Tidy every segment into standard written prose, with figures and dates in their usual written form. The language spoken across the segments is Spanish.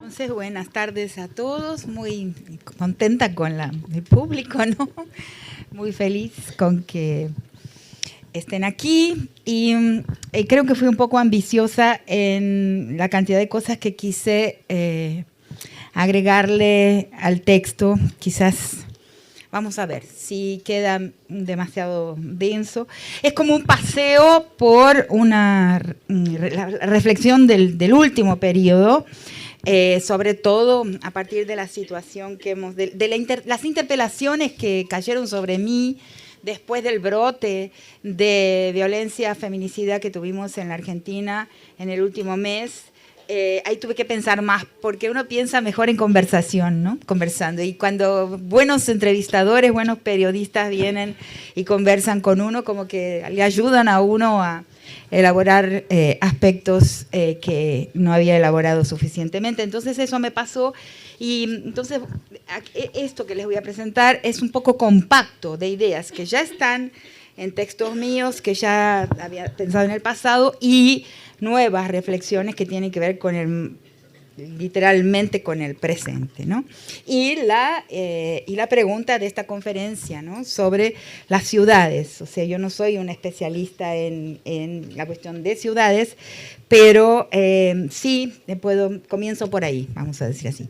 Entonces, buenas tardes a todos, muy contenta con el público, ¿no? Muy feliz con que estén aquí y creo que fui un poco ambiciosa en la cantidad de cosas que quise agregarle al texto. Quizás, vamos a ver, si queda demasiado denso. Es como un paseo por la reflexión del último periodo, sobre todo a partir de la situación que hemos, las interpelaciones que cayeron sobre mí después del brote de violencia feminicida que tuvimos en la Argentina en el último mes. Ahí tuve que pensar más, porque uno piensa mejor en conversación, ¿no? Conversando. Y cuando buenos entrevistadores, buenos periodistas vienen y conversan con uno, como que le ayudan a uno a elaborar aspectos que no había elaborado suficientemente. Entonces eso me pasó, y entonces esto que les voy a presentar es un poco compacto de ideas que ya están en textos míos, que ya había pensado en el pasado, y nuevas reflexiones que tienen que ver con literalmente con el presente, ¿no? Y la pregunta de esta conferencia, ¿no? Sobre las ciudades. O sea, yo no soy una especialista en la cuestión de ciudades, pero sí comienzo por ahí, vamos a decir así.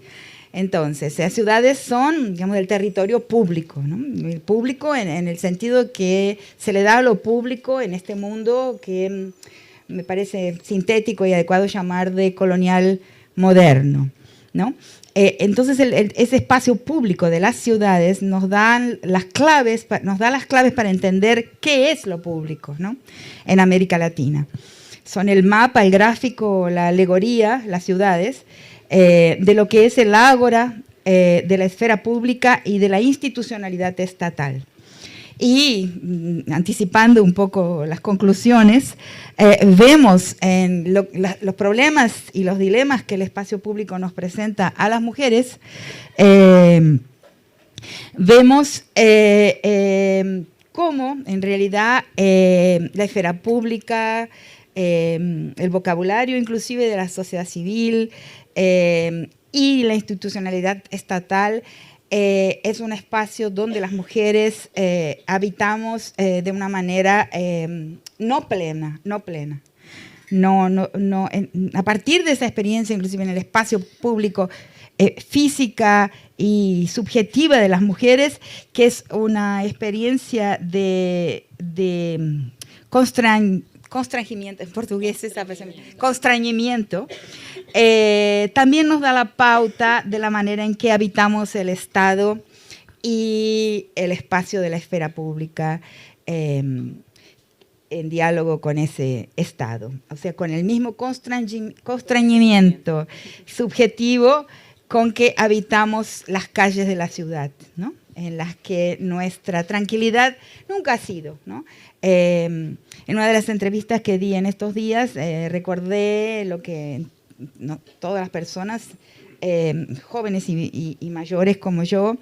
Entonces, las ciudades son, digamos, el territorio público, ¿no? El público en el sentido que se le da a lo público en este mundo que me parece sintético y adecuado llamar de colonial moderno, ¿no? Entonces, ese espacio público de las ciudades nos da las claves para entender qué es lo público, ¿no? En América Latina. Son el mapa, el gráfico, la alegoría, las ciudades, de lo que es el ágora de la esfera pública y de la institucionalidad estatal. Y anticipando un poco las conclusiones, vemos en los problemas y los dilemas que el espacio público nos presenta a las mujeres, vemos cómo en realidad la esfera pública, el vocabulario inclusive de la sociedad civil y la institucionalidad estatal es un espacio donde las mujeres habitamos de una manera no plena. A partir de esa experiencia, inclusive en el espacio público, física y subjetiva de las mujeres, que es una experiencia de constreñimiento, en portugués esa expresión, constreñimiento, también nos da la pauta de la manera en que habitamos el Estado y el espacio de la esfera pública en diálogo con ese Estado. O sea, con el mismo constreñimiento subjetivo con que habitamos las calles de la ciudad, ¿no? En las que nuestra tranquilidad nunca ha sido, ¿no? En una de las entrevistas que di en estos días, recordé lo que todas las personas, jóvenes y mayores como yo,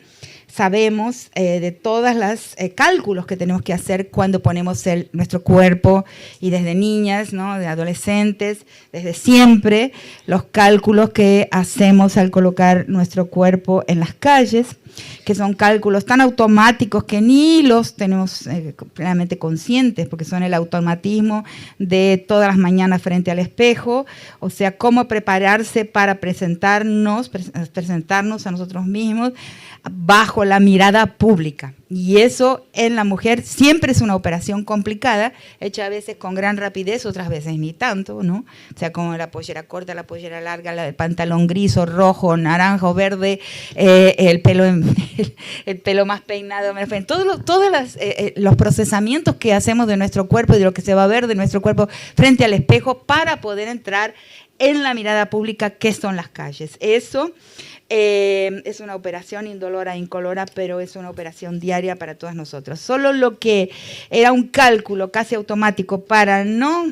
sabemos de todos los cálculos que tenemos que hacer cuando ponemos nuestro cuerpo, y desde niñas, ¿no? De adolescentes, desde siempre, los cálculos que hacemos al colocar nuestro cuerpo en las calles, que son cálculos tan automáticos que ni los tenemos plenamente conscientes, porque son el automatismo de todas las mañanas frente al espejo, o sea, cómo prepararse para presentarnos a nosotros mismos bajo la mirada pública. Y eso en la mujer siempre es una operación complicada, hecha a veces con gran rapidez, otras veces ni tanto, ¿no? O sea, como la pollera corta, la pollera larga, el pantalón gris o rojo, naranja o verde, el pelo más peinado, todos los procesamientos que hacemos de nuestro cuerpo y de lo que se va a ver de nuestro cuerpo frente al espejo para poder entrar en la mirada pública, que son las calles. Eso es una operación indolora, incolora, pero es una operación diaria para todas nosotros. Solo lo que era un cálculo casi automático para no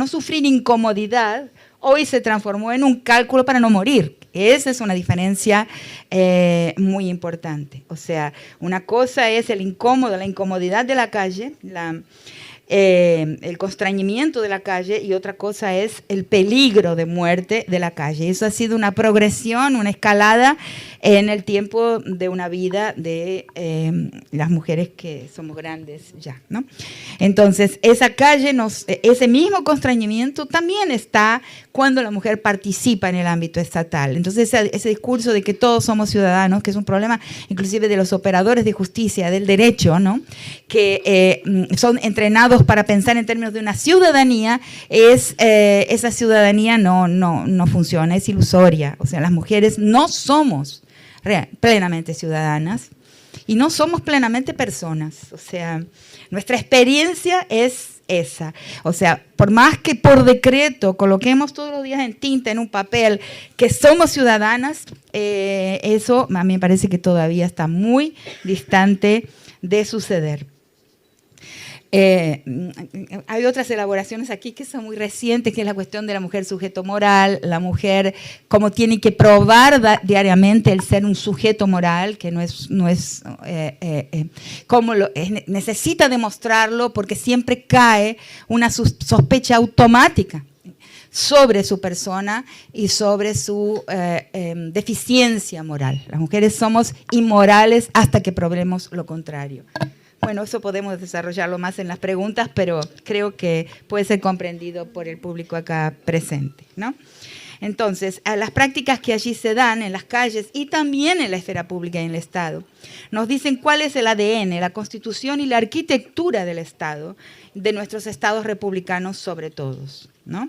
sufrir incomodidad, hoy se transformó en un cálculo para no morir. Esa es una diferencia muy importante. O sea, una cosa es la incomodidad de la calle, el constreñimiento de la calle, y otra cosa es el peligro de muerte de la calle. Eso ha sido una progresión, una escalada en el tiempo de una vida de las mujeres que somos grandes ya, ¿no? Entonces, esa calle, ese mismo constreñimiento también está cuando la mujer participa en el ámbito estatal. Entonces, ese discurso de que todos somos ciudadanos, que es un problema inclusive de los operadores de justicia, del derecho, ¿no? Que son entrenados para pensar en términos de una ciudadanía, esa ciudadanía no funciona, es ilusoria. O sea, las mujeres no somos plenamente ciudadanas y no somos plenamente personas. O sea, nuestra experiencia es esa. O sea, por más que por decreto coloquemos todos los días en tinta, en un papel, que somos ciudadanas, eso a mí me parece que todavía está muy distante de suceder. Hay otras elaboraciones aquí que son muy recientes, que es la cuestión de la mujer sujeto moral, la mujer cómo tiene que probar diariamente el ser un sujeto moral, que necesita demostrarlo porque siempre cae una sospecha automática sobre su persona y sobre su deficiencia moral. Las mujeres somos inmorales hasta que probemos lo contrario. Bueno, eso podemos desarrollarlo más en las preguntas, pero creo que puede ser comprendido por el público acá presente, ¿no? Entonces, a las prácticas que allí se dan en las calles y también en la esfera pública y en el Estado, nos dicen cuál es el ADN, la constitución y la arquitectura del Estado, de nuestros estados republicanos sobre todos, ¿no?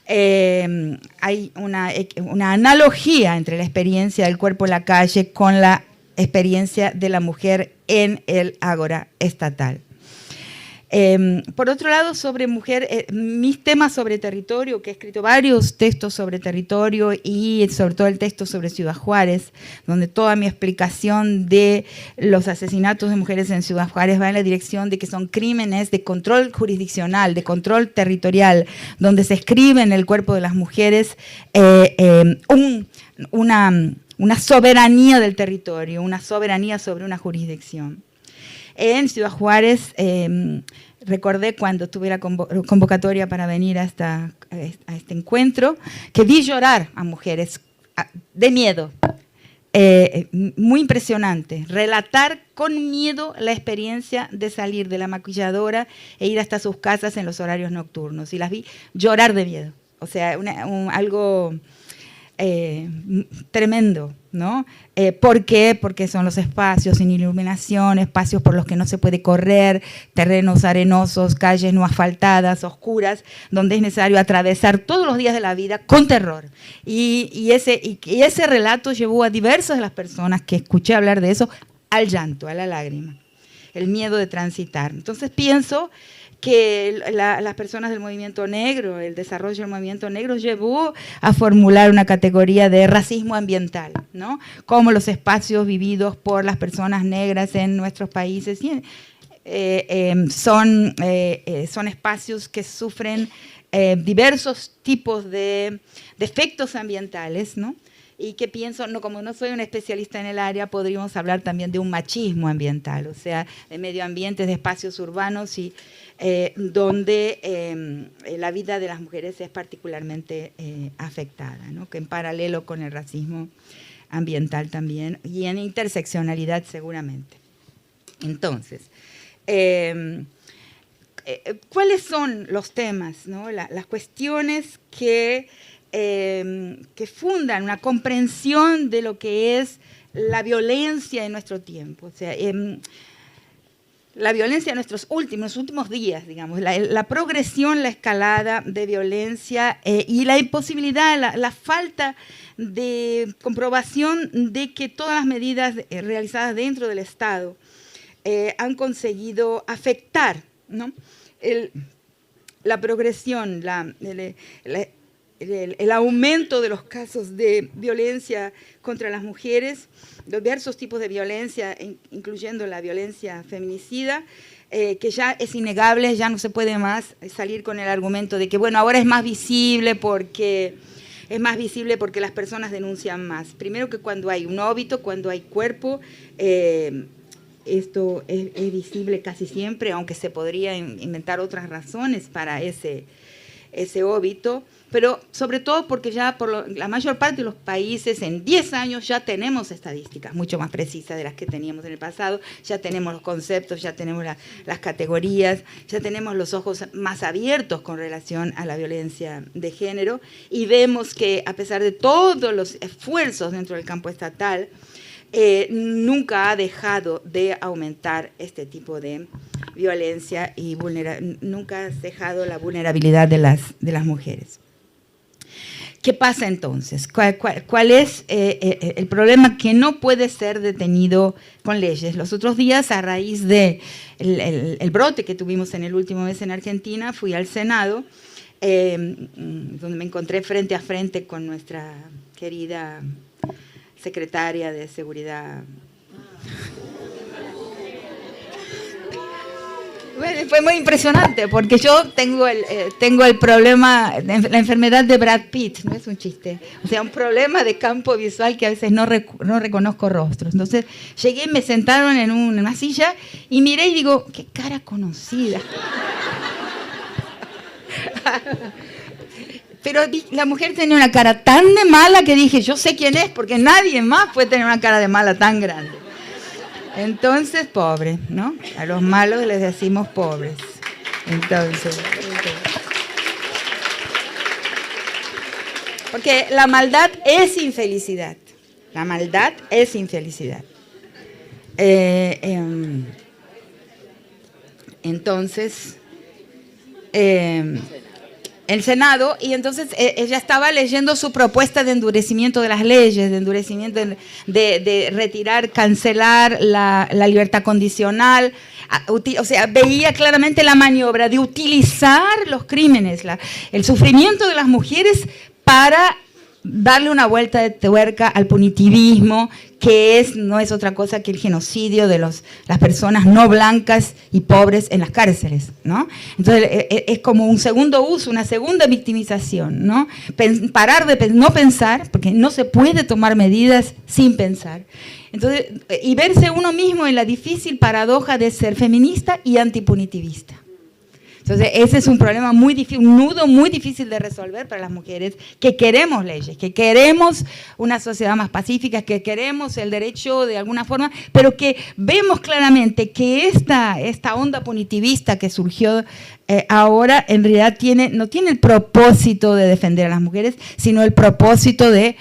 Hay una analogía entre la experiencia del cuerpo en la calle con la experiencia de la mujer en el ágora estatal. Por otro lado, sobre mujer, mis temas sobre territorio, que he escrito varios textos sobre territorio y sobre todo el texto sobre Ciudad Juárez, donde toda mi explicación de los asesinatos de mujeres en Ciudad Juárez va en la dirección de que son crímenes de control jurisdiccional, de control territorial, donde se escribe en el cuerpo de las mujeres una soberanía del territorio, una soberanía sobre una jurisdicción. En Ciudad Juárez, recordé cuando tuve la convocatoria para venir a este encuentro, que vi llorar a mujeres de miedo, muy impresionante, relatar con miedo la experiencia de salir de la maquilladora e ir hasta sus casas en los horarios nocturnos, y las vi llorar de miedo, o sea, algo tremendo, ¿no? ¿Por qué? Porque son los espacios sin iluminación, espacios por los que no se puede correr, terrenos arenosos, calles no asfaltadas, oscuras, donde es necesario atravesar todos los días de la vida con terror. Y ese relato llevó a diversas de las personas que escuché hablar de eso al llanto, a la lágrima, el miedo de transitar. Entonces pienso que las personas del movimiento negro, el desarrollo del movimiento negro llevó a formular una categoría de racismo ambiental, ¿no? Como los espacios vividos por las personas negras en nuestros países son espacios que sufren diversos tipos de efectos ambientales, ¿no? Y que pienso, como no soy una especialista en el área, podríamos hablar también de un machismo ambiental, o sea, de medio ambiente, de espacios urbanos y donde la vida de las mujeres es particularmente afectada, ¿no? Que en paralelo con el racismo ambiental también, y en interseccionalidad seguramente. Entonces, ¿cuáles son los temas, ¿no? Las cuestiones que fundan una comprensión de lo que es la violencia en nuestro tiempo? O sea, la violencia en nuestros últimos días, digamos, la progresión, la escalada de violencia y la imposibilidad, la falta de comprobación de que todas las medidas realizadas dentro del Estado han conseguido afectar, ¿no? La progresión, el aumento de los casos de violencia contra las mujeres, diversos tipos de violencia, incluyendo la violencia feminicida, que ya es innegable, ya no se puede más salir con el argumento de que, bueno, ahora es más visible porque las personas denuncian más. Primero, que cuando hay un óbito, cuando hay cuerpo, esto es visible casi siempre, aunque se podría inventar otras razones para ese óbito, pero sobre todo porque ya la mayor parte de los países en 10 años ya tenemos estadísticas mucho más precisas de las que teníamos en el pasado, ya tenemos los conceptos, ya tenemos las categorías, ya tenemos los ojos más abiertos con relación a la violencia de género, y vemos que a pesar de todos los esfuerzos dentro del campo estatal, nunca ha dejado de aumentar este tipo de violencia y nunca ha dejado la vulnerabilidad de las mujeres. ¿Qué pasa entonces? ¿Cuál es el problema que no puede ser detenido con leyes? Los otros días, a raíz del brote que tuvimos en el último mes en Argentina, fui al Senado, donde me encontré frente a frente con nuestra querida secretaria de Seguridad. Bueno, fue muy impresionante porque yo tengo el problema, la enfermedad de Brad Pitt, no es un chiste, o sea, un problema de campo visual que a veces no reconozco rostros. Entonces llegué, me sentaron en una silla y miré y digo, qué cara conocida. Pero la mujer tenía una cara tan de mala que dije, yo sé quién es, porque nadie más puede tener una cara de mala tan grande. Entonces, pobre, ¿no? A los malos les decimos pobres. Entonces, porque la maldad es infelicidad. La maldad es infelicidad. Entonces, el Senado, y entonces ella estaba leyendo su propuesta de endurecimiento de las leyes, de endurecimiento, de retirar, cancelar la libertad condicional, o sea, veía claramente la maniobra de utilizar los crímenes, el sufrimiento de las mujeres para darle una vuelta de tuerca al punitivismo, que no es otra cosa que el genocidio de las personas no blancas y pobres en las cárceles, ¿no? Entonces es como un segundo uso, una segunda victimización, ¿no? Parar de no pensar, porque no se puede tomar medidas sin pensar. Entonces, y verse uno mismo en la difícil paradoja de ser feminista y antipunitivista. Entonces, ese es un problema muy difícil, un nudo muy difícil de resolver para las mujeres que queremos leyes, que queremos una sociedad más pacífica, que queremos el derecho de alguna forma, pero que vemos claramente que esta onda punitivista que surgió ahora en realidad no tiene el propósito de defender a las mujeres, sino el propósito de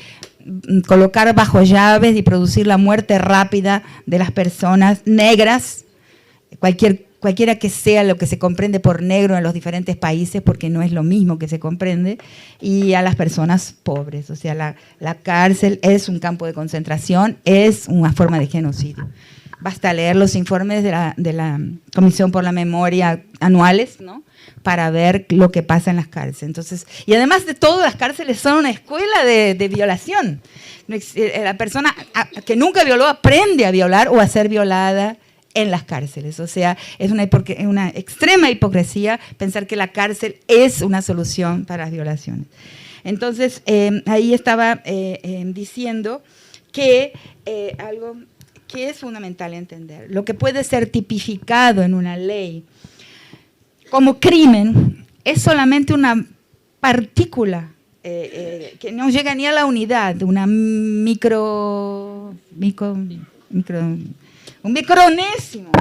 colocar bajo llaves y producir la muerte rápida de las personas negras, cualquiera que sea lo que se comprende por negro en los diferentes países, porque no es lo mismo que se comprende, y a las personas pobres. O sea, la cárcel es un campo de concentración, es una forma de genocidio. Basta leer los informes de la Comisión por la Memoria anuales, ¿no?, para ver lo que pasa en las cárceles. Entonces, y además de todo, las cárceles son una escuela de violación. La persona que nunca violó aprende a violar o a ser violada en las cárceles. O sea, es una extrema hipocresía pensar que la cárcel es una solución para las violaciones. Entonces, ahí estaba diciendo que algo que es fundamental entender, lo que puede ser tipificado en una ley como crimen es solamente una partícula que no llega ni a la unidad, un micronésimo,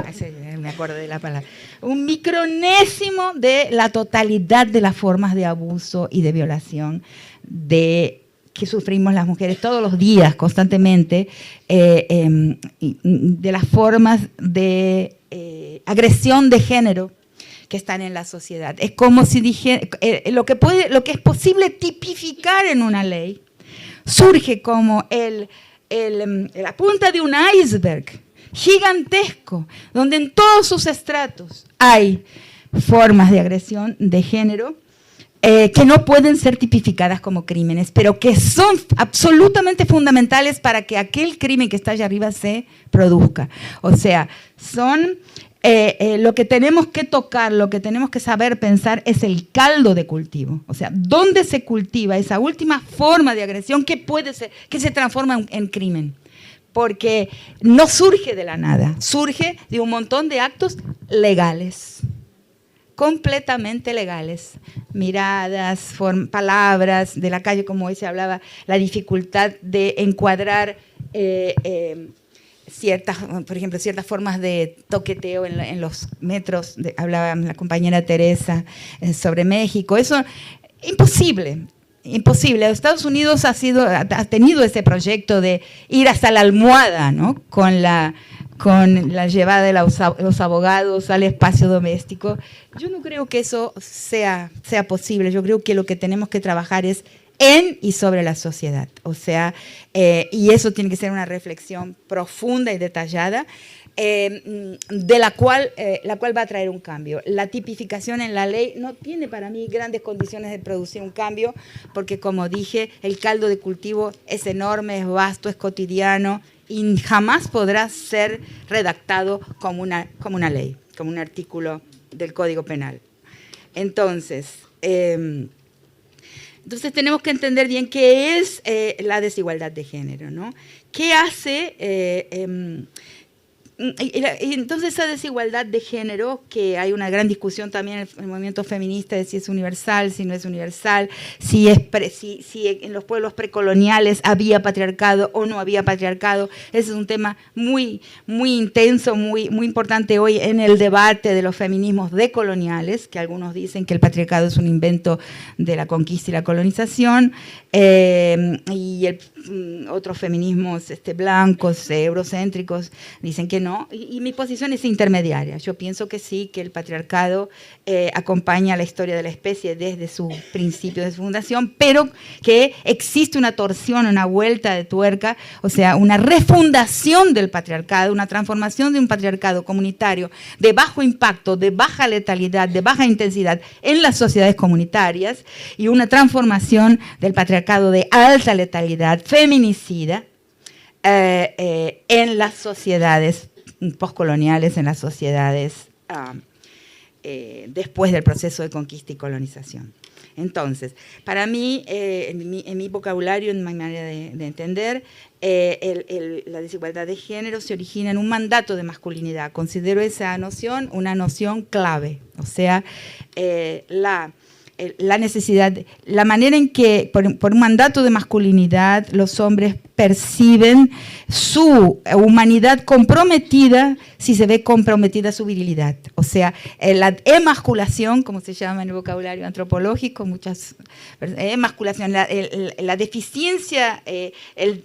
me acuerdo de la palabra, un micronésimo de la totalidad de las formas de abuso y de violación que sufrimos las mujeres todos los días, constantemente, de las formas de agresión de género que están en la sociedad. Es como si dijera, lo que es posible tipificar en una ley surge como la punta de un iceberg gigantesco, donde en todos sus estratos hay formas de agresión de género que no pueden ser tipificadas como crímenes, pero que son absolutamente fundamentales para que aquel crimen que está allá arriba se produzca. O sea, son lo que tenemos que tocar, lo que tenemos que saber pensar es el caldo de cultivo. O sea, ¿dónde se cultiva esa última forma de agresión que se transforma en crimen? porque no surge de la nada, surge de un montón de actos legales, completamente legales. Miradas, palabras de la calle, como hoy se hablaba, la dificultad de encuadrar ciertas, por ejemplo, ciertas formas de toqueteo en los metros, hablaba la compañera Teresa sobre México, eso imposible. Imposible. Estados Unidos ha tenido ese proyecto de ir hasta la almohada, ¿no? con la llevada de los abogados al espacio doméstico. Yo no creo que eso sea posible. Yo creo que lo que tenemos que trabajar es en y sobre la sociedad. O sea, y eso tiene que ser una reflexión profunda y detallada, de la cual va a traer un cambio. La tipificación en la ley no tiene para mí grandes condiciones de producir un cambio, porque como dije, el caldo de cultivo es enorme, es vasto, es cotidiano y jamás podrá ser redactado como una ley, como un artículo del Código Penal. Entonces tenemos que entender bien qué es la desigualdad de género, ¿no? ¿Qué hace? Y entonces esa desigualdad de género, que hay una gran discusión también en el movimiento feminista de si es universal, si no es universal, si en los pueblos precoloniales había patriarcado o no había patriarcado. Ese es un tema muy, muy intenso, muy, muy importante hoy en el debate de los feminismos decoloniales, que algunos dicen que el patriarcado es un invento de la conquista y la colonización, y otros feminismos blancos, eurocéntricos, dicen que no, y mi posición es intermediaria. Yo pienso que sí, que el patriarcado acompaña la historia de la especie desde su principio, de su fundación, pero que existe una torsión, una vuelta de tuerca, o sea, una refundación del patriarcado, una transformación de un patriarcado comunitario de bajo impacto, de baja letalidad, de baja intensidad en las sociedades comunitarias, y una transformación del patriarcado de alta letalidad, feminicida, en las sociedades postcoloniales, en las sociedades después del proceso de conquista y colonización. Entonces, para mí, en mi vocabulario, en mi manera de entender, la desigualdad de género se origina en un mandato de masculinidad. Considero esa noción una noción clave, o sea, la necesidad, la manera en que por un mandato de masculinidad los hombres perciben su humanidad comprometida si se ve comprometida su virilidad. O sea, la emasculación, como se llama en el vocabulario antropológico, emasculación, la deficiencia, el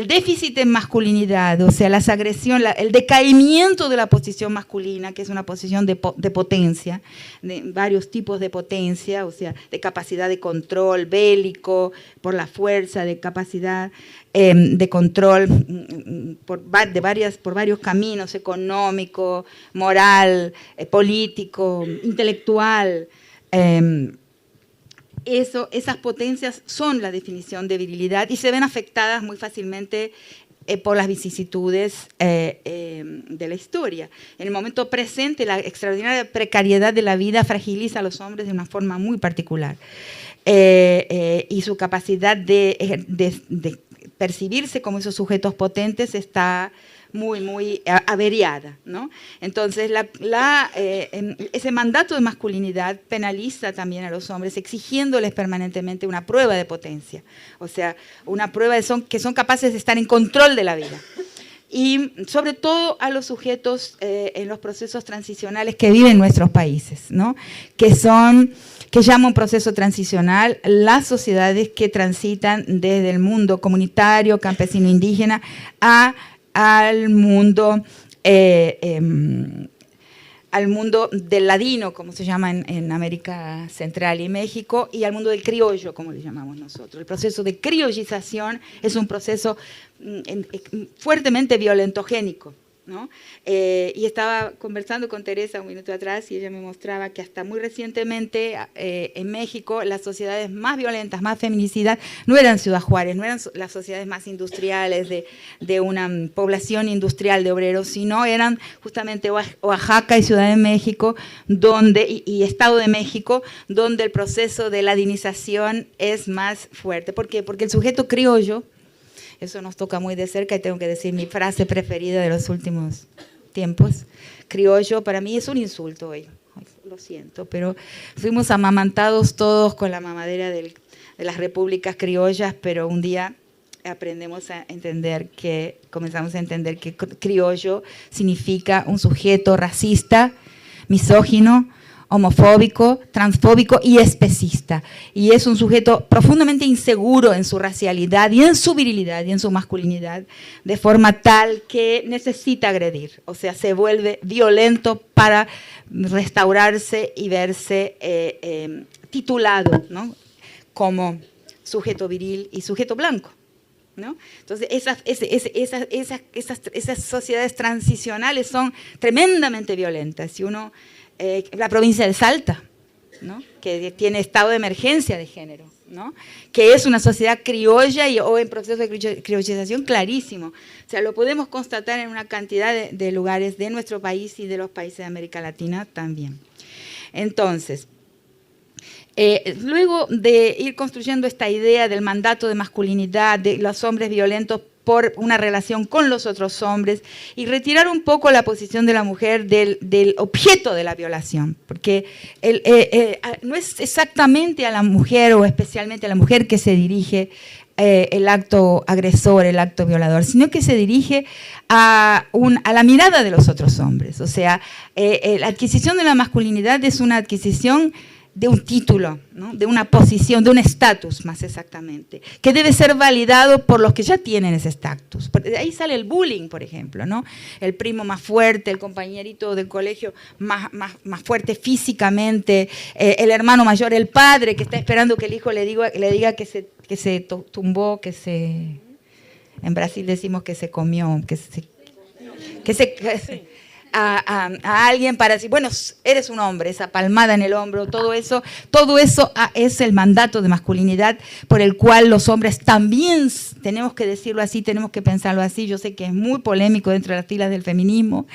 déficit en masculinidad, o sea, las agresiones, el decaimiento de la posición masculina, que es una posición de potencia, de varios tipos de potencia, o sea, de capacidad de control bélico, por la fuerza, de capacidad de control por varios caminos, económico, moral, político, intelectual. Esas potencias son la definición de virilidad y se ven afectadas muy fácilmente por las vicisitudes de la historia. En el momento presente, la extraordinaria precariedad de la vida fragiliza a los hombres de una forma muy particular. Y su capacidad de percibirse como esos sujetos potentes está muy, muy averiada, ¿no? Entonces, ese mandato de masculinidad penaliza también a los hombres, exigiéndoles permanentemente una prueba de potencia, o sea, una prueba que son capaces de estar en control de la vida. Y sobre todo a los sujetos en los procesos transicionales que viven en nuestros países, ¿no? que llama un proceso transicional las sociedades que transitan desde el mundo comunitario, campesino, indígena, al mundo del ladino, como se llama en América Central y México, y al mundo del criollo, como le llamamos nosotros. El proceso de criollización es un proceso fuertemente violentogénico, ¿no? Y estaba conversando con Teresa un minuto atrás y ella me mostraba que hasta muy recientemente en México las sociedades más violentas, más feminicidas, no eran Ciudad Juárez, no eran las sociedades más industriales de una población industrial de obreros, sino eran justamente Oaxaca y Ciudad de México y Estado de México, donde el proceso de ladinización es más fuerte. ¿Por qué? Porque el sujeto criollo eso nos toca muy de cerca y tengo que decir mi frase preferida de los últimos tiempos. Criollo para mí es un insulto hoy. Lo siento, pero fuimos amamantados todos con la mamadera de las repúblicas criollas, pero un día comenzamos a entender que criollo significa un sujeto racista, misógino, homofóbico, transfóbico y especista. Y es un sujeto profundamente inseguro en su racialidad y en su virilidad y en su masculinidad, de forma tal que necesita agredir. O sea, se vuelve violento para restaurarse y verse titulado, ¿no?, como sujeto viril y sujeto blanco, ¿no? Entonces, esas sociedades transicionales son tremendamente violentas. Si uno... la provincia de Salta, ¿no?, que tiene estado de emergencia de género, ¿no?, que es una sociedad criolla o en proceso de criollización clarísimo. O sea, lo podemos constatar en una cantidad de lugares de nuestro país y de los países de América Latina también. Entonces, luego de ir construyendo esta idea del mandato de masculinidad, de los hombres violentos por una relación con los otros hombres, y retirar un poco la posición de la mujer del objeto de la violación, porque no es exactamente a la mujer o especialmente a la mujer que se dirige el acto agresor, el acto violador, sino que se dirige a la mirada de los otros hombres. O sea, la adquisición de la masculinidad es una adquisición de un título, ¿no?, de una posición, de un estatus más exactamente, que debe ser validado por los que ya tienen ese estatus. De ahí sale el bullying, por ejemplo, ¿no? El primo más fuerte, el compañerito del colegio más fuerte físicamente, el hermano mayor, el padre que está esperando que el hijo le diga que se tumbó, en Brasil decimos que se comió, a alguien para decir, bueno, eres un hombre, esa palmada en el hombro, todo eso es el mandato de masculinidad por el cual los hombres también tenemos que decirlo así, tenemos que pensarlo así. Yo sé que es muy polémico dentro de las filas del feminismo,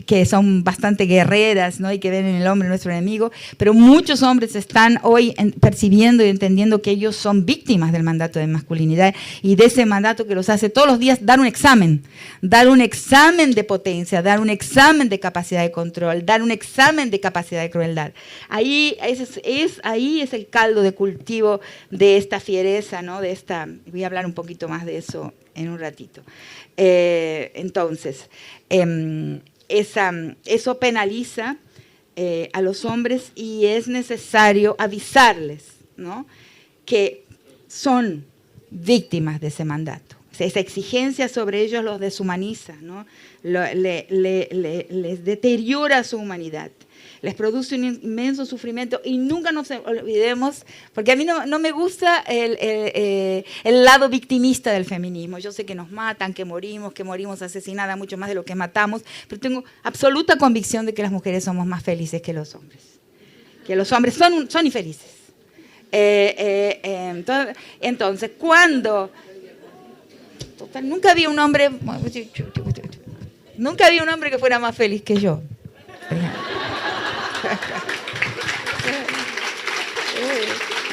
que son bastante guerreras, ¿no?, y que ven en el hombre nuestro enemigo, pero muchos hombres están hoy percibiendo y entendiendo que ellos son víctimas del mandato de masculinidad y de ese mandato que los hace todos los días dar un examen de potencia, dar un examen de capacidad de control, dar un examen de capacidad de crueldad. Ahí es el caldo de cultivo de esta fiereza, ¿no?, voy a hablar un poquito más de eso en un ratito. Entonces, eso penaliza a los hombres y es necesario avisarles, ¿no?, que son víctimas de ese mandato. Esa exigencia sobre ellos los deshumaniza, ¿no?, les deteriora su humanidad, les produce un inmenso sufrimiento. Y nunca nos olvidemos, porque a mí no me gusta el lado victimista del feminismo. Yo sé que nos matan, que morimos asesinadas mucho más de lo que matamos, pero tengo absoluta convicción de que las mujeres somos más felices que los hombres, que los hombres son infelices. Entonces, cuando... Total, nunca había un hombre que fuera más feliz que yo.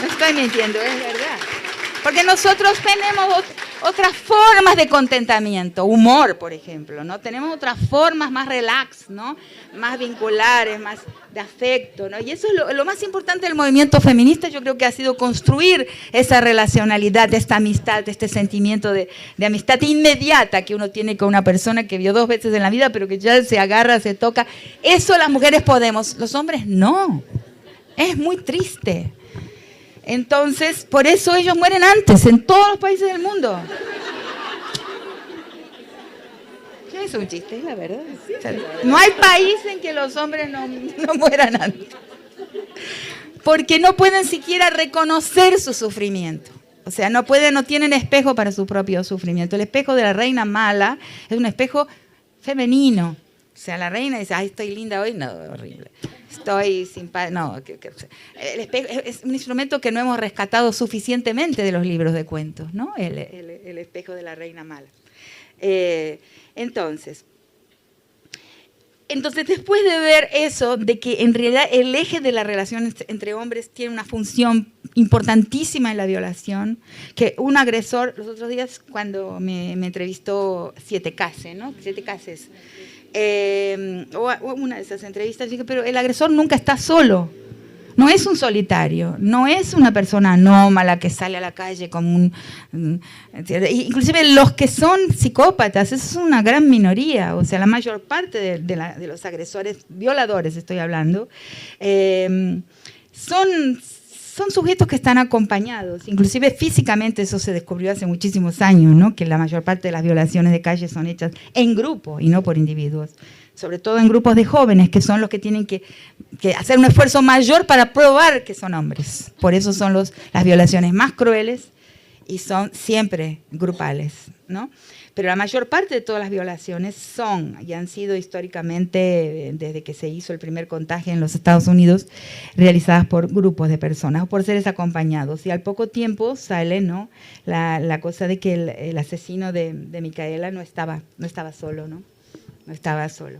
No estoy mintiendo, es verdad. Porque nosotros tenemos otras formas de contentamiento, humor, por ejemplo, ¿no? Tenemos otras formas más relax, ¿no?, más vinculares, más de afecto, ¿no? Y eso es lo más importante del movimiento feminista. Yo creo que ha sido construir esa relacionalidad, esta amistad, este sentimiento de amistad inmediata que uno tiene con una persona que vio 2 veces en la vida, pero que ya se agarra, se toca. Eso las mujeres podemos, los hombres no. Es muy triste. Entonces, por eso ellos mueren antes, en todos los países del mundo. ¿Qué es un chiste? Es la verdad. O sea, no hay país en que los hombres no mueran antes. Porque no pueden siquiera reconocer su sufrimiento. O sea, no tienen espejo para su propio sufrimiento. El espejo de la reina mala es un espejo femenino. O sea, la reina dice, ay, estoy linda hoy. No, horrible. Estoy sin padre. No, el espejo es un instrumento que no hemos rescatado suficientemente de los libros de cuentos, ¿no? El espejo de la reina mala. Entonces, Entonces, después de ver eso, de que en realidad el eje de la relación entre hombres tiene una función importantísima en la violación, que un agresor, los otros días cuando me entrevistó Siete Cases, ¿no? Siete Cases, o una de esas entrevistas, dije, pero el agresor nunca está solo. No es un solitario, no es una persona anómala que sale a la calle como inclusive los que son psicópatas, es una gran minoría, o sea, la mayor parte de los agresores, violadores estoy hablando, son sujetos que están acompañados, inclusive físicamente eso se descubrió hace muchísimos años, ¿no? Que la mayor parte de las violaciones de calle son hechas en grupo y no por individuos. Sobre todo en grupos de jóvenes, que son los que tienen que hacer un esfuerzo mayor para probar que son hombres. Por eso son las violaciones más crueles y son siempre grupales, ¿no? Pero la mayor parte de todas las violaciones son y han sido históricamente, desde que se hizo el primer contagio en los Estados Unidos, realizadas por grupos de personas o por seres acompañados. Y al poco tiempo sale, ¿no?, la cosa de que el asesino de Micaela no estaba solo, ¿no? No estaba solo.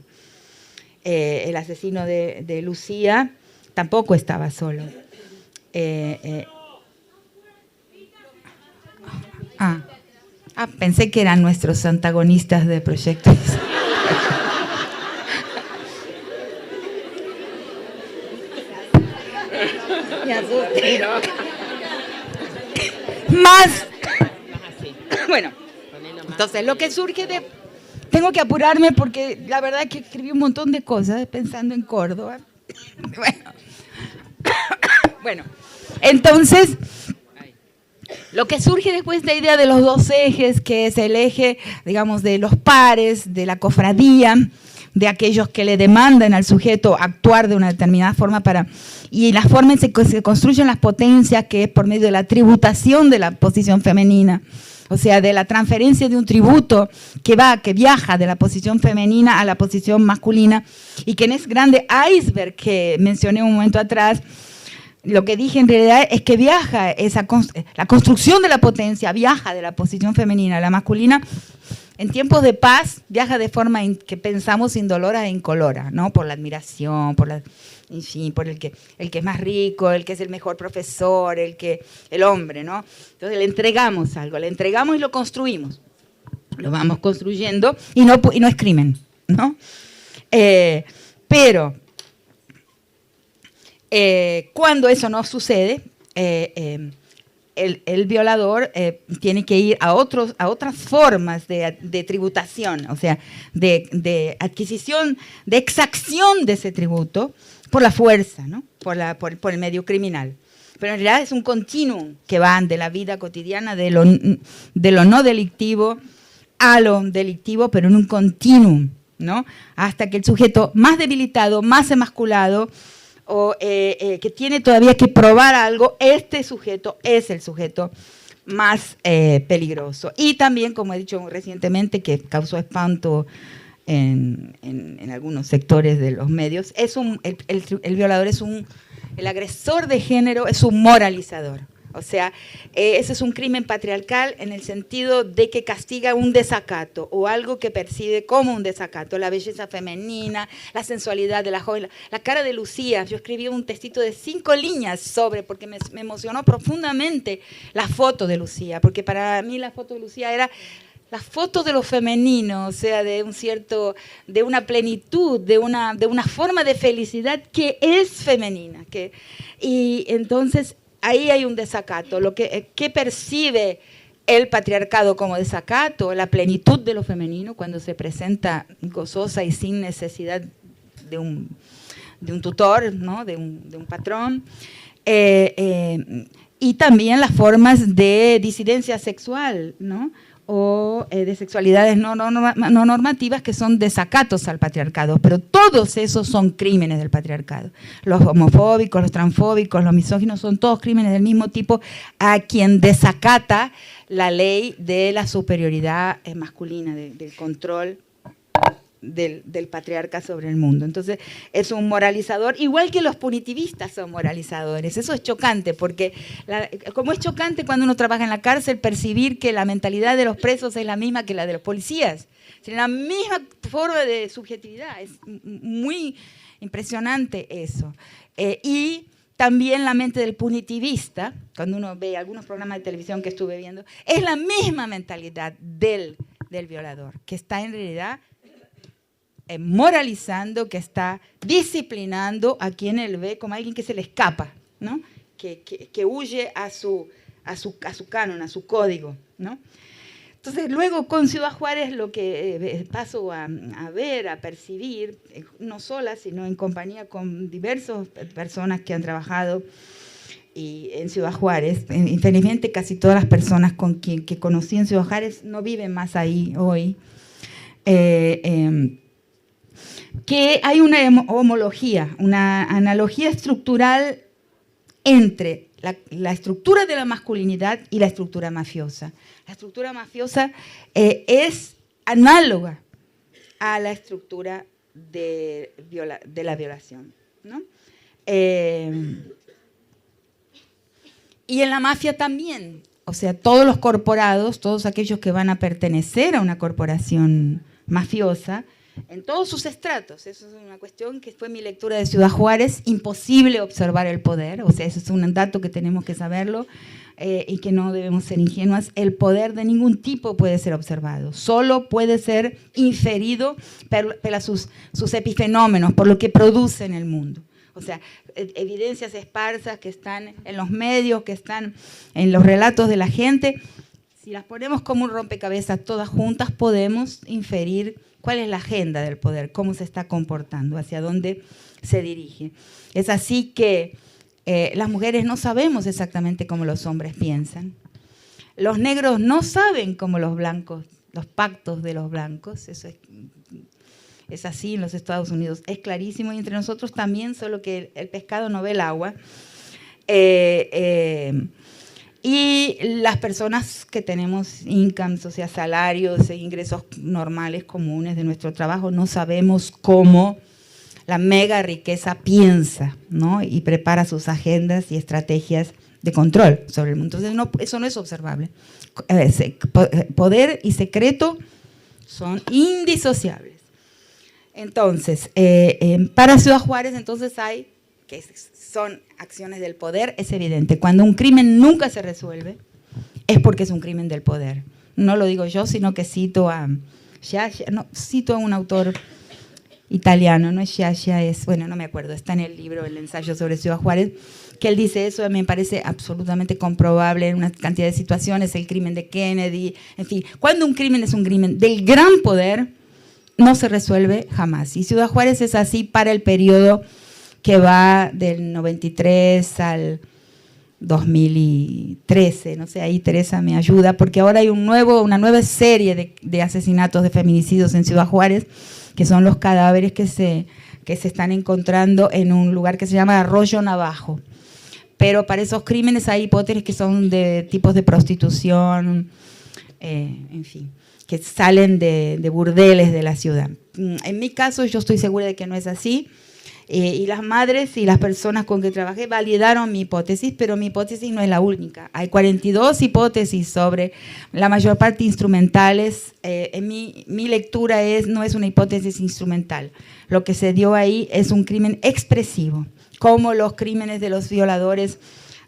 El asesino de Lucía tampoco estaba solo. Pensé que eran nuestros antagonistas de proyectos. Me asusté. Más. Bueno, entonces lo que surge de... Tengo que apurarme porque la verdad es que escribí un montón de cosas pensando en Córdoba. Bueno, entonces, lo que surge después de la idea de los dos ejes, que es el eje, digamos, de los pares, de la cofradía, de aquellos que le demandan al sujeto actuar de una determinada forma y la forma en que se construyen las potencias, que es por medio de la tributación de la posición femenina. O sea, de la transferencia de un tributo que viaja de la posición femenina a la posición masculina, y que en ese grande iceberg que mencioné un momento atrás, lo que dije en realidad es que viaja, la construcción de la potencia viaja de la posición femenina a la masculina. En tiempos de paz viaja de forma que pensamos indolora e incolora, ¿no? Por la admiración, por el que es más rico, el que es el mejor profesor, el hombre, ¿no? Entonces le entregamos algo, le entregamos y lo construimos. Lo vamos construyendo y no es crimen, ¿no? Pero cuando eso no sucede, el violador tiene que ir a otras formas de tributación, o sea, de adquisición, de exacción de ese tributo por la fuerza, ¿no? por el medio criminal. Pero en realidad es un continuum que va de la vida cotidiana, de lo no delictivo a lo delictivo, pero en un continuum, ¿no? Hasta que el sujeto más debilitado, más emasculado, o que tiene todavía que probar algo, este sujeto es el sujeto más peligroso. Y también, como he dicho recientemente, que causó espanto en algunos sectores de los medios, el violador el agresor de género es un moralizador. O sea, ese es un crimen patriarcal en el sentido de que castiga un desacato o algo que percibe como un desacato, la belleza femenina, la sensualidad de la joven. La cara de Lucía, yo escribí un textito de 5 líneas porque me emocionó profundamente la foto de Lucía, porque para mí la foto de Lucía era la foto de lo femenino, o sea, de una plenitud, de una forma de felicidad que es femenina. Y entonces ahí hay un desacato. ¿Qué percibe el patriarcado como desacato? La plenitud de lo femenino cuando se presenta gozosa y sin necesidad de un tutor, ¿no? de un patrón. Y también las formas de disidencia sexual, ¿no? O de sexualidades no normativas que son desacatos al patriarcado, pero todos esos son crímenes del patriarcado. Los homofóbicos, los transfóbicos, los misóginos son todos crímenes del mismo tipo a quien desacata la ley de la superioridad masculina, del control del patriarca sobre el mundo. Entonces, es un moralizador, igual que los punitivistas son moralizadores. Eso es chocante, porque como es chocante cuando uno trabaja en la cárcel, percibir que la mentalidad de los presos es la misma que la de los policías. Tiene la misma forma de subjetividad. Es muy impresionante eso. Y también la mente del punitivista, cuando uno ve algunos programas de televisión que estuve viendo, es la misma mentalidad del violador, que está en realidad moralizando, que está disciplinando a quien él ve como alguien que se le escapa, ¿no? que huye a su canon, a su código, ¿no? Entonces, luego con Ciudad Juárez lo que paso a ver, a percibir, no sola, sino en compañía con diversas personas que han trabajado en Ciudad Juárez. Infelizmente, casi todas las personas que conocí en Ciudad Juárez no viven más ahí hoy. Que hay una homología, una analogía estructural entre la estructura de la masculinidad y la estructura mafiosa. La estructura mafiosa es análoga a la estructura de la violación, ¿no? Y en la mafia también, o sea, todos los corporados, todos aquellos que van a pertenecer a una corporación mafiosa, en todos sus estratos. Eso es una cuestión que fue mi lectura de Ciudad Juárez. Imposible observar el poder, o sea, eso es un dato que tenemos que saberlo y que no debemos ser ingenuas. El poder de ningún tipo puede ser observado, solo puede ser inferido por sus epifenómenos, por lo que produce en el mundo. O sea, evidencias esparsas que están en los medios, que están en los relatos de la gente. Si las ponemos como un rompecabezas todas juntas, podemos inferir cuál es la agenda del poder, cómo se está comportando, hacia dónde se dirige. Es así que las mujeres no sabemos exactamente cómo los hombres piensan. Los negros no saben cómo los blancos, los pactos de los blancos. Eso es así en los Estados Unidos. Es clarísimo, y entre nosotros también, solo que el pescado no ve el agua. Y las personas que tenemos incomes, o sea, salarios e ingresos normales, comunes de nuestro trabajo, no sabemos cómo la mega riqueza piensa, ¿no? Y prepara sus agendas y estrategias de control sobre el mundo. Entonces, eso no es observable. Poder y secreto son indisociables. Entonces, para Ciudad Juárez, entonces hay que son acciones del poder, es evidente. Cuando un crimen nunca se resuelve, es porque es un crimen del poder. No lo digo yo, sino que cito a un autor italiano, no es Sciascia, bueno, no me acuerdo, está en el libro, el ensayo sobre Ciudad Juárez, que él dice eso, me parece absolutamente comprobable en una cantidad de situaciones, el crimen de Kennedy, en fin. Cuando un crimen es un crimen del gran poder, no se resuelve jamás. Y Ciudad Juárez es así para el periodo que va del 93 al 2013, no sé, ahí Teresa me ayuda, porque ahora hay una nueva serie de asesinatos, de feminicidios en Ciudad Juárez, que son los cadáveres que se están encontrando en un lugar que se llama Arroyo Navajo. Pero para esos crímenes hay hipótesis que son de tipos de prostitución, en fin, que salen de burdeles de la ciudad. En mi caso, yo estoy segura de que no es así. Y las madres y las personas con que trabajé validaron mi hipótesis, pero mi hipótesis no es la única. Hay 42 hipótesis sobre, la mayor parte instrumentales. Mi lectura no es una hipótesis instrumental. Lo que se dio ahí es un crimen expresivo, como los crímenes de los violadores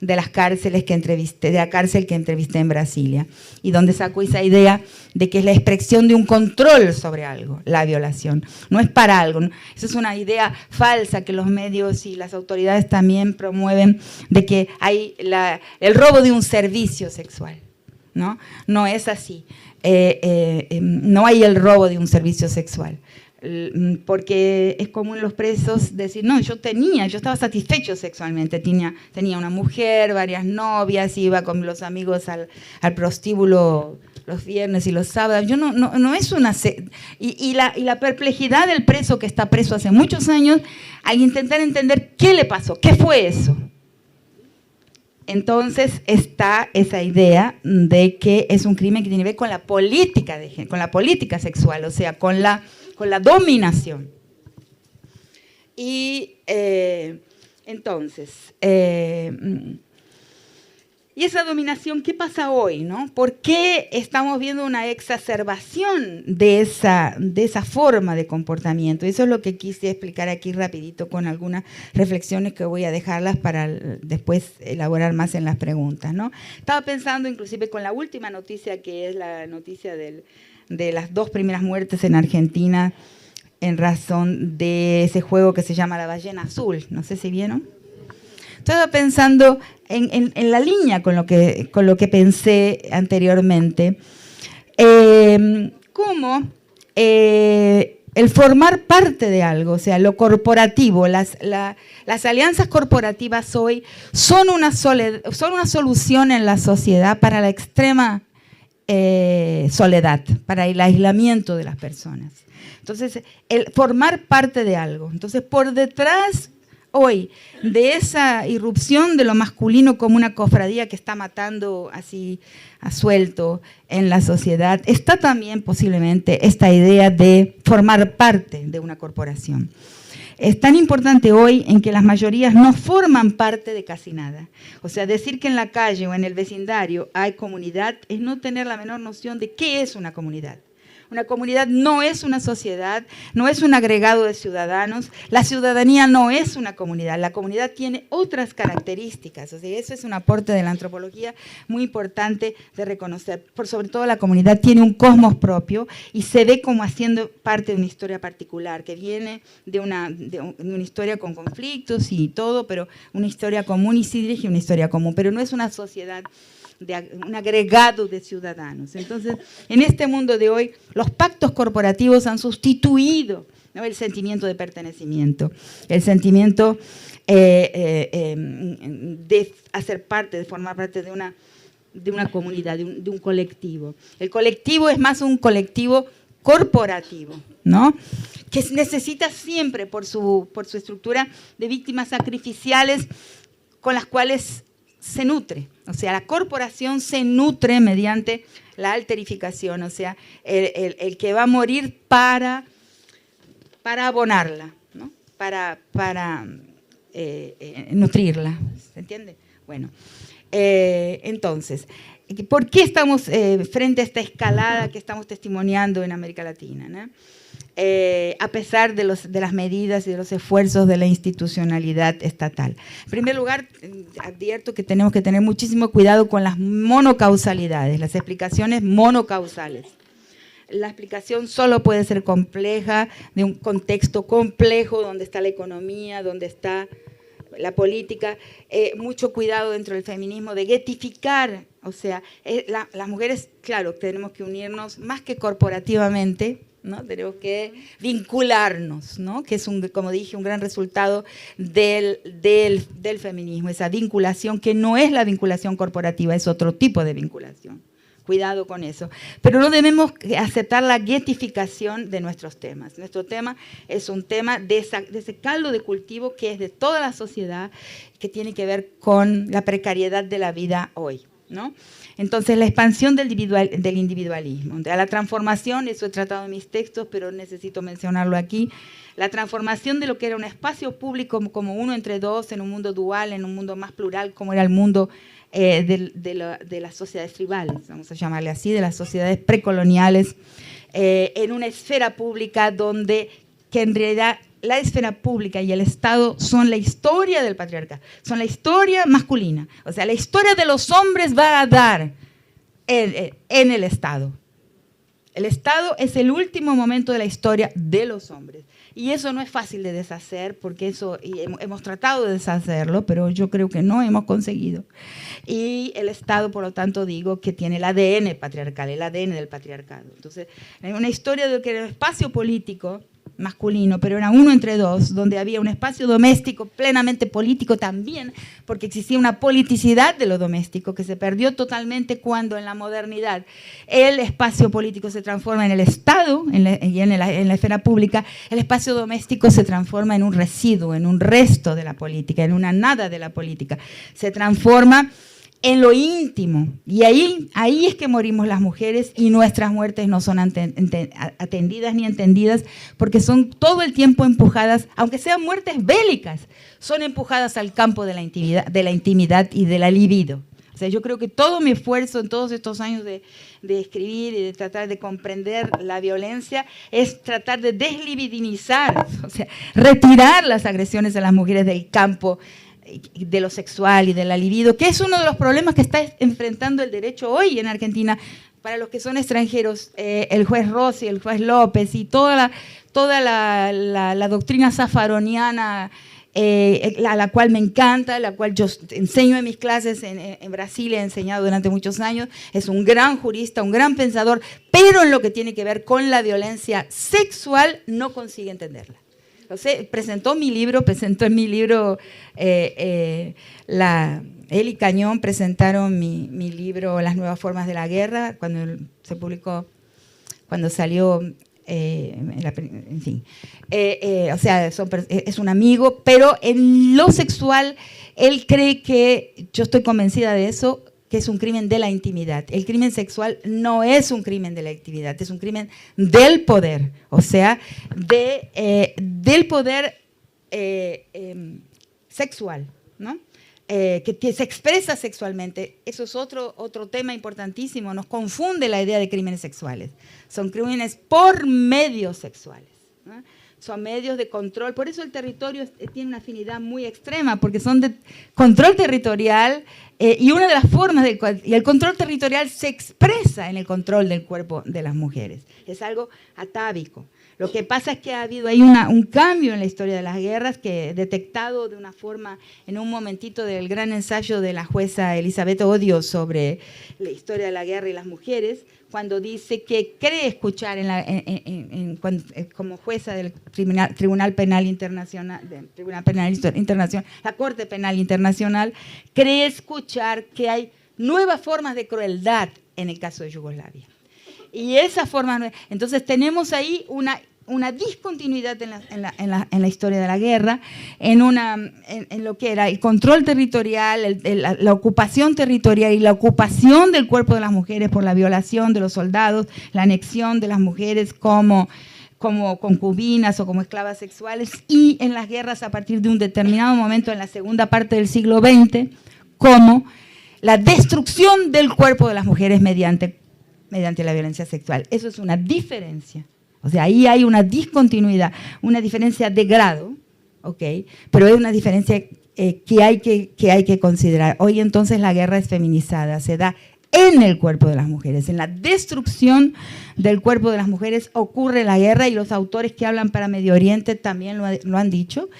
de las cárceles de la cárcel que entrevisté en Brasilia, y donde saco esa idea de que es la expresión de un control sobre algo, la violación. No es para algo, ¿no? Esa es una idea falsa que los medios y las autoridades también promueven, de que hay el robo de un servicio sexual, ¿no? No es así. No hay el robo de un servicio sexual. Porque es común los presos decir, no, yo estaba satisfecho sexualmente, tenía una mujer, varias novias, iba con los amigos al prostíbulo los viernes y los sábados. Yo no es una... Y la perplejidad del preso que está preso hace muchos años, al intentar entender qué le pasó, qué fue eso. Entonces está esa idea de que es un crimen que tiene que ver con la política con la política sexual, o sea, con con la dominación. Y entonces, y esa dominación, ¿qué pasa hoy, no? ¿Por qué estamos viendo una exacerbación de esa forma de comportamiento? Eso es lo que quise explicar aquí rapidito con algunas reflexiones que voy a dejarlas para después elaborar más en las preguntas, ¿no? Estaba pensando inclusive con la última noticia, que es la noticia de las 2 primeras muertes en Argentina en razón de ese juego que se llama La Ballena Azul. No sé si vieron. Estaba pensando en la línea con lo que pensé anteriormente, cómo el formar parte de algo, o sea, lo corporativo, las alianzas corporativas hoy son una solución en la sociedad para la extrema soledad, para el aislamiento de las personas. Entonces, el formar parte de algo. Entonces, por detrás hoy de esa irrupción de lo masculino como una cofradía que está matando así a suelto en la sociedad, está también posiblemente esta idea de formar parte de una corporación. Es tan importante hoy en que las mayorías no forman parte de casi nada. O sea, decir que en la calle o en el vecindario hay comunidad es no tener la menor noción de qué es una comunidad. Una comunidad no es una sociedad, no es un agregado de ciudadanos. La ciudadanía no es una comunidad. La comunidad tiene otras características. O sea, eso es un aporte de la antropología muy importante de reconocer. Por sobre todo, la comunidad tiene un cosmos propio y se ve como haciendo parte de una historia particular, que viene de una historia con conflictos y todo, pero una historia común y sí dirige una historia común. Pero no es una sociedad, de un agregado de ciudadanos. Entonces, en este mundo de hoy, los pactos corporativos han sustituido, ¿no?, el sentimiento de pertenecimiento, el sentimiento de hacer parte, de formar parte de una comunidad, de un colectivo. El colectivo es más un colectivo corporativo, ¿no?, que necesita siempre, por su estructura de víctimas sacrificiales con las cuales se nutre. O sea, la corporación se nutre mediante la alterificación, o sea, el que va a morir para abonarla, ¿no?, para nutrirla. ¿Se entiende? Bueno, entonces, ¿por qué estamos frente a esta escalada que estamos testimoniando en América Latina, ¿no? A pesar de las medidas y de los esfuerzos de la institucionalidad estatal. En primer lugar, advierto que tenemos que tener muchísimo cuidado con las monocausalidades, las explicaciones monocausales. La explicación solo puede ser compleja, de un contexto complejo donde está la economía, donde está la política. Mucho cuidado dentro del feminismo de guetificar, o sea, las mujeres, claro, tenemos que unirnos más que corporativamente, ¿no? Tenemos que vincularnos, ¿no?, que es, como dije, un gran resultado del feminismo, esa vinculación que no es la vinculación corporativa, es otro tipo de vinculación. Cuidado con eso. Pero no debemos aceptar la guetificación de nuestros temas. Nuestro tema es un tema de ese caldo de cultivo que es de toda la sociedad, que tiene que ver con la precariedad de la vida hoy, ¿no? Entonces, la expansión del individualismo, la transformación, eso he tratado en mis textos, pero necesito mencionarlo aquí, la transformación de lo que era un espacio público como uno entre dos, en un mundo dual, en un mundo más plural, como era el mundo de las sociedades tribales, vamos a llamarle así, de las sociedades precoloniales, en una esfera pública que en realidad la esfera pública y el Estado son la historia del patriarcado, son la historia masculina. O sea, la historia de los hombres va a dar en el Estado. El Estado es el último momento de la historia de los hombres. Y eso no es fácil de deshacer, porque hemos tratado de deshacerlo, pero yo creo que no hemos conseguido. Y el Estado, por lo tanto, digo que tiene el ADN patriarcal, el ADN del patriarcado. Entonces, hay una historia de que era un espacio político masculino, pero era uno entre dos, donde había un espacio doméstico plenamente político también, porque existía una politicidad de lo doméstico que se perdió totalmente cuando en la modernidad el espacio político se transforma en el Estado y en la esfera pública, el espacio doméstico se transforma en un residuo, en un resto de la política, en una nada de la política. Se transforma en lo íntimo. Y ahí es que morimos las mujeres y nuestras muertes no son atendidas ni entendidas porque son todo el tiempo empujadas, aunque sean muertes bélicas, son empujadas al campo de la intimidad y de la libido. O sea, yo creo que todo mi esfuerzo en todos estos años de escribir y de tratar de comprender la violencia es tratar de deslibidinizar, o sea, retirar las agresiones a las mujeres del campo de lo sexual y de la libido, que es uno de los problemas que está enfrentando el derecho hoy en Argentina. Para los que son extranjeros, el juez Rossi, el juez López y toda la doctrina zafaroniana, a la cual me encanta, la cual yo enseño en mis clases en Brasil, he enseñado durante muchos años, es un gran jurista, un gran pensador, pero en lo que tiene que ver con la violencia sexual no consigue entenderla. Entonces, presentó en mi libro, él y Cañón presentaron mi libro Las nuevas formas de la guerra, cuando se publicó, cuando salió, en fin. O sea, es un amigo, pero en lo sexual, él cree que, yo estoy convencida de eso, que es un crimen de la intimidad. El crimen sexual no es un crimen de la intimidad, es un crimen del poder, o sea, del poder sexual, ¿no? Que se expresa sexualmente. Eso es otro tema importantísimo, nos confunde la idea de crímenes sexuales. Son crímenes por medios sexuales, ¿no? Son medios de control, por eso el territorio tiene una afinidad muy extrema, porque son de control territorial y una de las formas y el control territorial se expresa en el control del cuerpo de las mujeres. Es algo atávico. Lo que pasa es que ha habido ahí un cambio en la historia de las guerras que detectado de una forma en un momentito del gran ensayo de la jueza Elizabeth Odio sobre la historia de la guerra y las mujeres, cuando dice que cree escuchar como jueza del Tribunal Penal Internacional, la Corte Penal Internacional, cree escuchar que hay nuevas formas de crueldad en el caso de Yugoslavia. Y esa forma, entonces tenemos ahí una discontinuidad en la historia de la guerra, en lo que era el control territorial, la ocupación territorial y la ocupación del cuerpo de las mujeres por la violación de los soldados, la anexión de las mujeres como concubinas o como esclavas sexuales, y en las guerras a partir de un determinado momento en la segunda parte del siglo XX, como la destrucción del cuerpo de las mujeres mediante la violencia sexual. Eso es una diferencia. O sea, ahí hay una discontinuidad, una diferencia de grado, ¿ok? Pero es una diferencia que hay que considerar. Hoy entonces la guerra es feminizada, se da en el cuerpo de las mujeres. En la destrucción del cuerpo de las mujeres ocurre la guerra, y los autores que hablan para Medio Oriente también lo han dicho,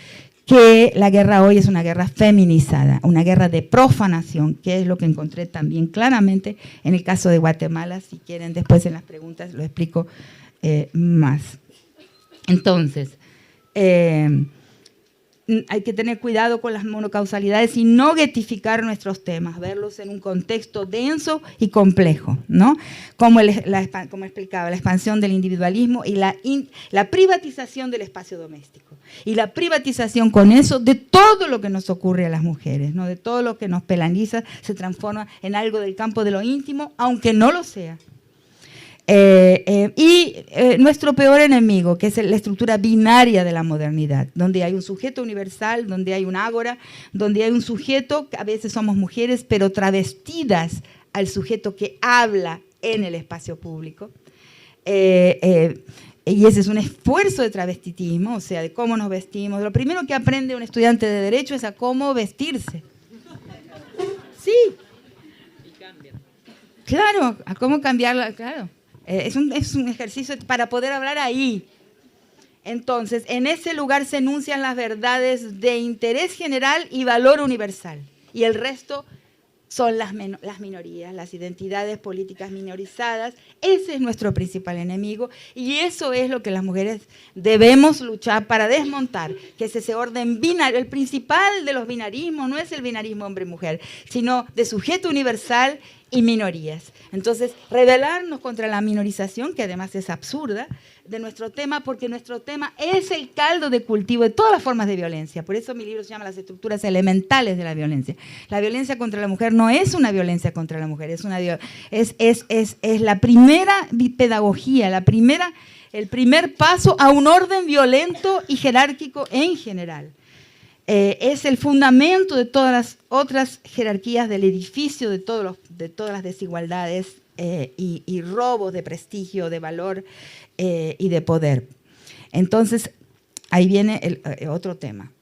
que la guerra hoy es una guerra feminizada, una guerra de profanación, que es lo que encontré también claramente en el caso de Guatemala. Si quieren, después en las preguntas lo explico más. Entonces, hay que tener cuidado con las monocausalidades y no guetificar nuestros temas, verlos en un contexto denso y complejo, ¿no? Como explicaba, la expansión del individualismo y la privatización del espacio doméstico. Y la privatización con eso de todo lo que nos ocurre a las mujeres, ¿no? De todo lo que nos penaliza, se transforma en algo del campo de lo íntimo, aunque no lo sea. Nuestro peor enemigo, que es la estructura binaria de la modernidad, donde hay un sujeto universal, donde hay un ágora, donde hay un sujeto, a veces somos mujeres, pero travestidas al sujeto que habla en el espacio público. Y ese es un esfuerzo de travestitismo, o sea, de cómo nos vestimos. Lo primero que aprende un estudiante de Derecho es a cómo vestirse. Sí. Y cambia. Claro, a cómo cambiarla, claro. Es un ejercicio para poder hablar ahí. Entonces, en ese lugar se enuncian las verdades de interés general y valor universal. Y el resto son las minorías, las identidades políticas minorizadas. Ese es nuestro principal enemigo, y eso es lo que las mujeres debemos luchar para desmontar, que es ese orden binario. El principal de los binarismos no es el binarismo hombre-mujer, sino de sujeto universal y minorías. Entonces, rebelarnos contra la minorización, que además es absurda, de nuestro tema, porque nuestro tema es el caldo de cultivo de todas las formas de violencia. Por eso mi libro se llama Las estructuras elementales de la violencia. La violencia contra la mujer no es una violencia contra la mujer, es la primera pedagogía, el primer paso a un orden violento y jerárquico en general. Es el fundamento de todas las otras jerarquías del edificio, de todas las desigualdades y robos de prestigio, de valor y de poder. Entonces, ahí viene otro tema.